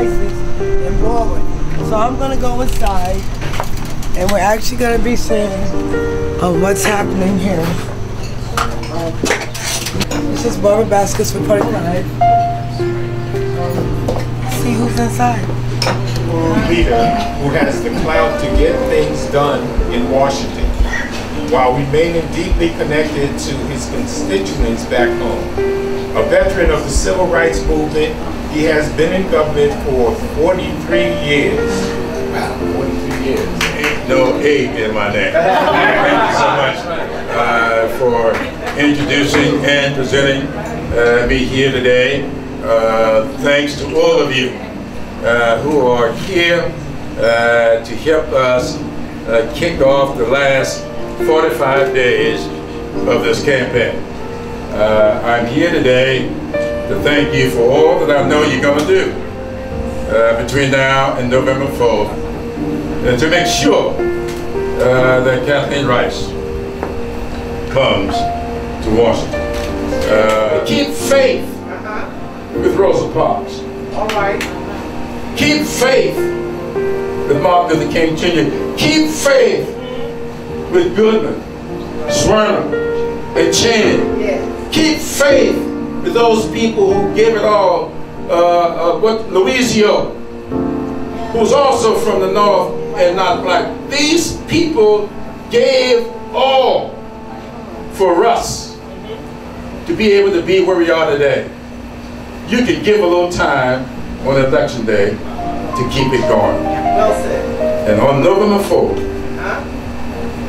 devices in Baldwin. So I'm gonna go inside, and we're actually gonna be seeing what's happening here. This is rubber baskets for putting live. See who's inside. Leader who has the clout to get things done in Washington, while remaining deeply connected to his constituents back home. A veteran of the civil rights movement, he has been in government for 43 years. Wow, 43 years. Ain't no 8 in my name. Thank you so much for introducing and presenting me here today. Thanks to all of you who are here to help us kick off the last 45 days of this campaign. I'm here today to thank you for all that I know you're going to do between now and November 4th, and to make sure that Kathleen Rice comes to Washington. Keep faith with Rosa Parks. All right. Keep faith with Martin Luther King Jr. Keep faith with Goodman, Swerner, and Cheney. Yes. Keep faith with those people who gave it all. Louisio, who's also from the North and not black. These people gave all for us to be able to be where we are today. You can give a little time on election day to keep it going. Well said. And on November 4th,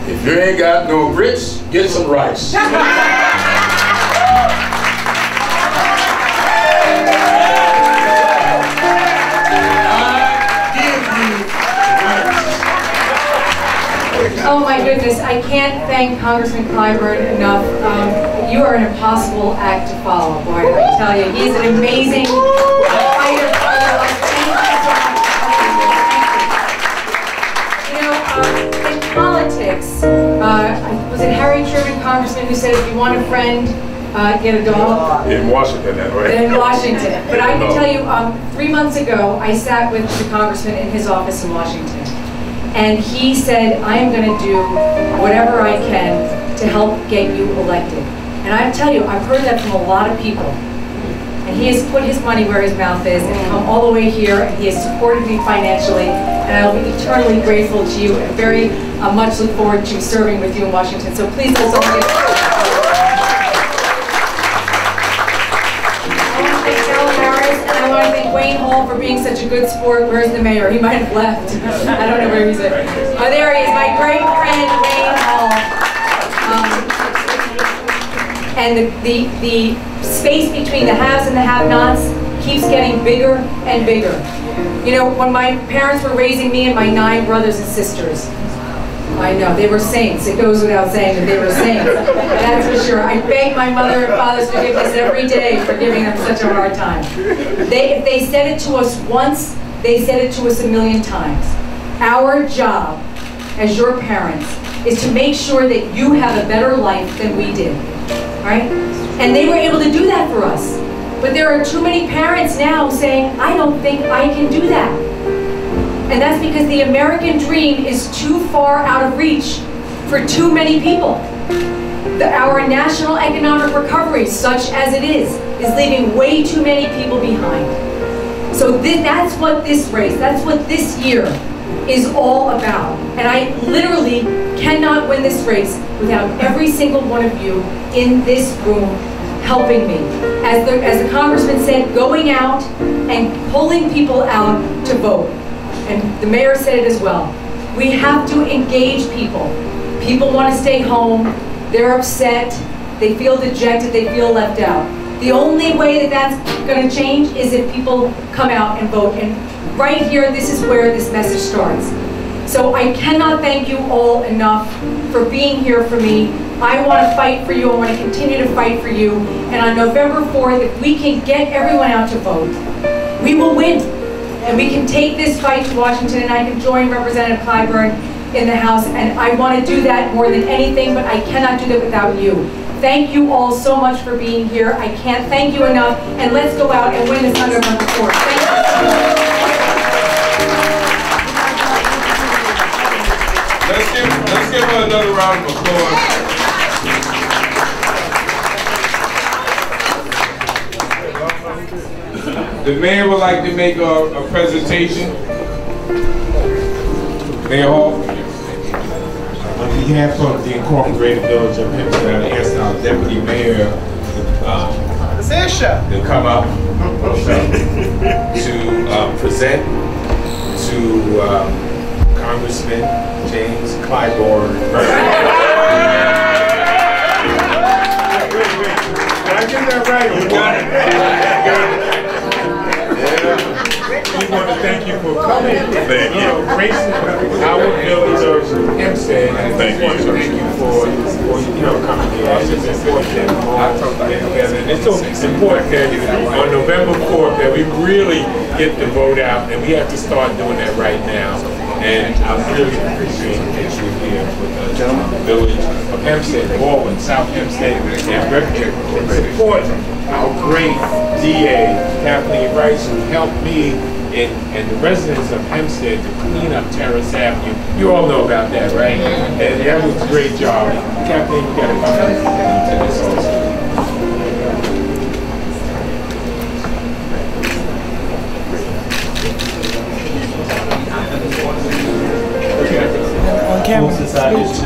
if you ain't got no grits, get some rice. Oh my goodness, I can't thank Congressman Clyburn enough. You are an impossible act to follow, boy, I tell you. He's an amazing fighter for us. Thank you so much. You know, in politics, was it Harry Truman, Congressman, who said if you want a friend, get a dog? In Washington, that way. In Washington. But I can tell you, 3 months ago, I sat with the congressman in his office in Washington. And he said, I am going to do whatever I can to help get you elected. And I tell you, I've heard that from a lot of people. And he has put his money where his mouth is and come all the way here, and he has supported me financially. And I will be eternally grateful to you and very much look forward to serving with you in Washington. So please, let's all get I want to thank Wayne Hall for being such a good sport. Where's the mayor? He might have left. I don't know where he's at. Oh, there he is, my great friend Wayne Hall. And the space between the haves and the have-nots keeps getting bigger and bigger. You know, when my parents were raising me and my 9 brothers and sisters, I know, they were saints. It goes without saying that they were saints. That's for sure. I beg my mother and father's forgiveness every day for giving them such a hard time. If they said it to us once, they said it to us a million times. Our job as your parents is to make sure that you have a better life than we did, right? And they were able to do that for us. But there are too many parents now saying, I don't think I can do that. And that's because the American dream is too far out of reach for too many people. Our national economic recovery, such as it is leaving way too many people behind. So that's what this race, that's what this year is all about. And I literally cannot win this race without every single one of you in this room helping me. As the congressman said, going out and pulling people out to vote. And the mayor said it as well. We have to engage people. People want to stay home, they're upset, they feel dejected, they feel left out. The only way that that's going to change is if people come out and vote. And right here, this is where this message starts. So I cannot thank you all enough for being here for me. I want to fight for you, I want to continue to fight for you. And on November 4th, if we can get everyone out to vote, we will win. And we can take this fight to Washington, and I can join Representative Clyburn in the House. And I want to do that more than anything, but I cannot do that without you. Thank you all so much for being here. I can't thank you enough. And let's go out and win this on November 4th. Thank you so much. give her another round of applause. The mayor would like to make a presentation. Mayor Hall. On behalf of the Incorporated Village of Hempstead, I asked our deputy mayor to come up to present to Congressman James Clyburn. Did I get that right? You got it. We want to thank you for coming. Thank you. Gracing our village of Hempstead. Thank you. Thank you for coming here. It's important that it's so important that on November 4th that we really get the vote out, and we have to start doing that right now. And I really appreciate that you're here with the village of Hempstead, Baldwin, South Hempstead, and Negril, supporting our great DA, Kathleen Rice, who helped me and the residents of Hempstead to clean up Terrace Avenue. You all know about that, right? And that was a great job. Kathleen, you got to come to this also. Folks decided to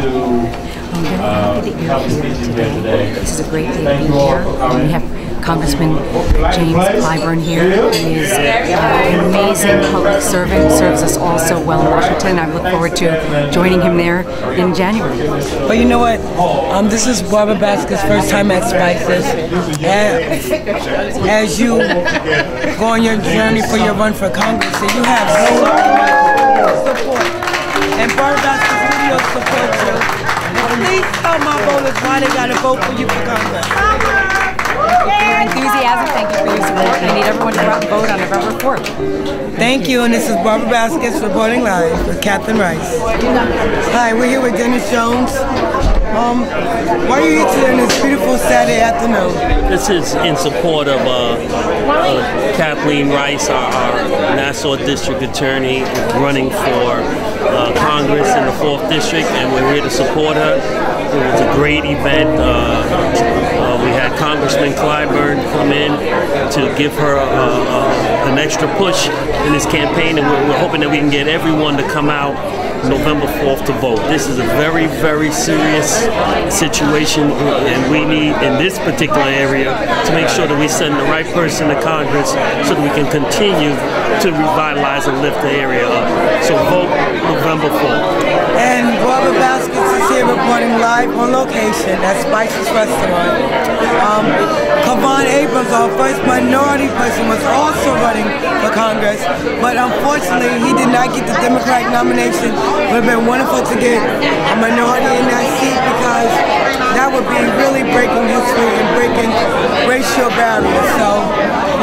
come and speak to you here today. This is a great day to be here. We have Congressman James Clyburn here. He is an amazing public servant, serves us all so well in Washington. I look forward to joining him there in January. But you know what? This is Barbara Basker's first time at Spices. As you go on your journey for your run for Congress, you have so much support. And Barbara Basker's video supports you. And please tell my voters why they got to vote for you for Congress. Your enthusiasm, thank you for your support. I need everyone to go out and vote on November 4th. Thank you, and this is Barbara Baskets reporting live with Kathleen Rice. Hi, we're here with Dennis Jones. Why are you here today on this beautiful Saturday afternoon? This is in support of Kathleen Rice, our Nassau District Attorney, running for Congress in the 4th District, and we're here to support her. It was a great event. We had Congressman Clyburn come in to give her an extra push in this campaign, and we're hoping that we can get everyone to come out November 4th to vote. This is a very, very serious situation, and we need, in this particular area, to make sure that we send the right person to Congress so that we can continue to revitalize and lift the area up. So vote November 4th. And Barbara Baskets is here reporting live on location at Spices Restaurant. Kavon Abrams, our first minority person, was also running for Congress, but unfortunately he did not get the Democratic nomination. It would have been wonderful to get a minority in that seat because that would be really breaking history and breaking racial barriers. So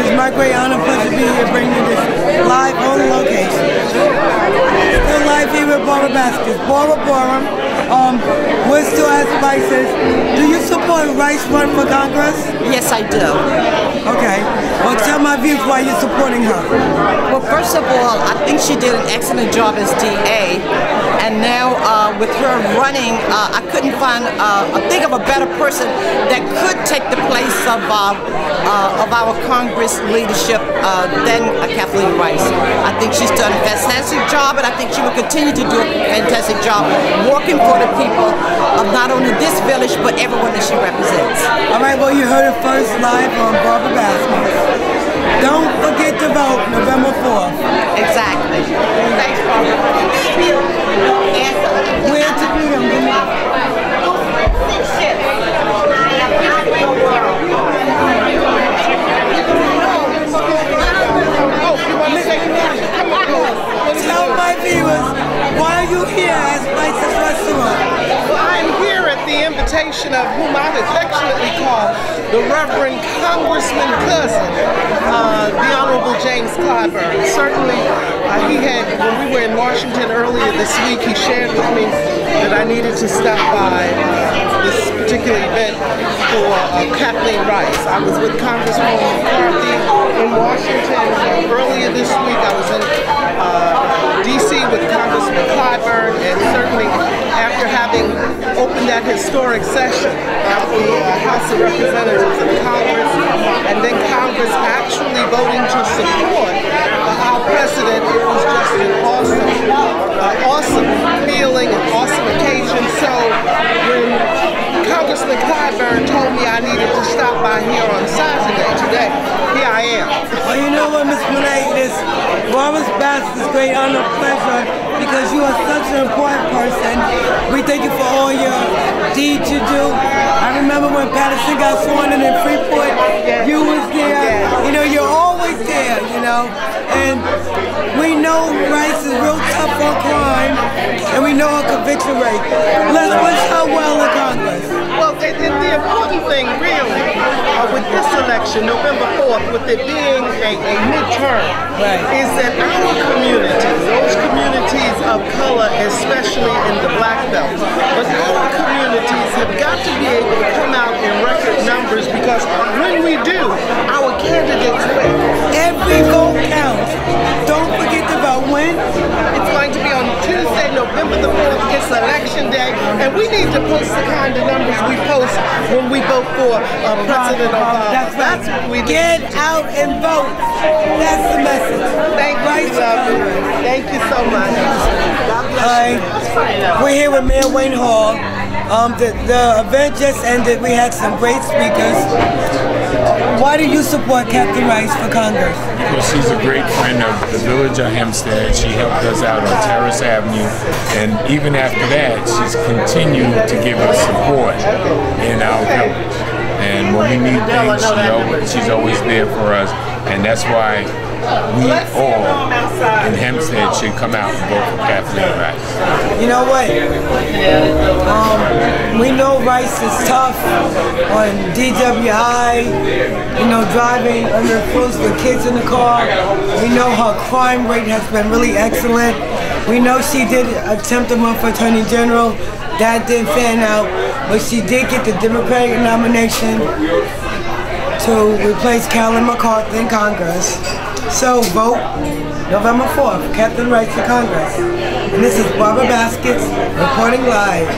it's my great honor and pleasure to be here bringing you this live on location. Still live here with Barbara Baskets. Barbara, we're still at Spices. Do you support Rice run for Congress? Yes, I do. Okay. Well, tell my viewers why you're supporting her. Well, first of all, I think she did an excellent job as DA. And now with her running, I couldn't think of a better person that could take the place of our Congress leadership than Kathleen Rice. I think she's done a fantastic job, and I think she will continue to do a fantastic job working for the people of not only this village, but everyone that she represents. All right, well, you heard it first live on Barbara Baskets. Don't forget to vote November 4th. Exactly. Thanks, Barbara. Where to be them? Tell my viewers, why are you here at Spices Restaurant? Well, I'm here at the invitation of whom I've affectionately called the Reverend Congressman Cousin, the Honorable James Clyburn. Certainly, when we were in Washington earlier this week, he shared with me that I needed to stop by this particular event for Kathleen Rice. I was with Congresswoman McCarthy in Washington earlier this week. I was in D.C. with Congressman Clyburn, and certainly after having that historic session of the House of Representatives of Congress, and then Congress actually voting to support our president. It was just an awesome feeling, an awesome occasion. So when Congressman Clyburn told me I needed to stop by here on Saturday, today, here I am. Well, you know what, Ms. Monet, this Barbara's Basket's great honor, pleasure, because you are such an important person. We thank you for all your deeds you do. I remember when Patterson got sworn in Freeport, you was there. You know, you're always there, you know. And we know Rice is real tough on crime, and we know her conviction rate. Let's wish her well in Congress. Well, the important thing really with this election, November 4th, with it being a midterm, is that our community, those communities of color, especially in the Black Belt, but our communities have got to be able to come out in record numbers, because when we do, our candidates win. Every vote counts. Don't forget to vote. When? It's going to be on Tuesday, November the 4th. It's election day, and we need to post the kind of numbers we post when we vote for President Obama. That's what we get out and vote. That's the message. Thank you, lovely. Thank you so much. We're here with Mayor Wayne Hall. The event just ended. We had some great speakers. Why do you support Captain Rice for Congress? Because she's a great friend of the village of Hempstead. She helped us out on Terrace Avenue, and even after that, she's continued to give us support in our village. And when we need things, she's always there for us, and that's why we all in Hempstead should come out and vote for Kathleen Rice. You know what? We know Rice is tough on DWI, you know, driving under influence with kids in the car. We know her crime rate has been really excellent. We know she did attempt to run for Attorney General. That didn't fan out, but she did get the Democratic nomination to replace Carolyn McCarthy in Congress. So vote November 4th, Captain Rice for Congress. And this is Barbara Baskets reporting live.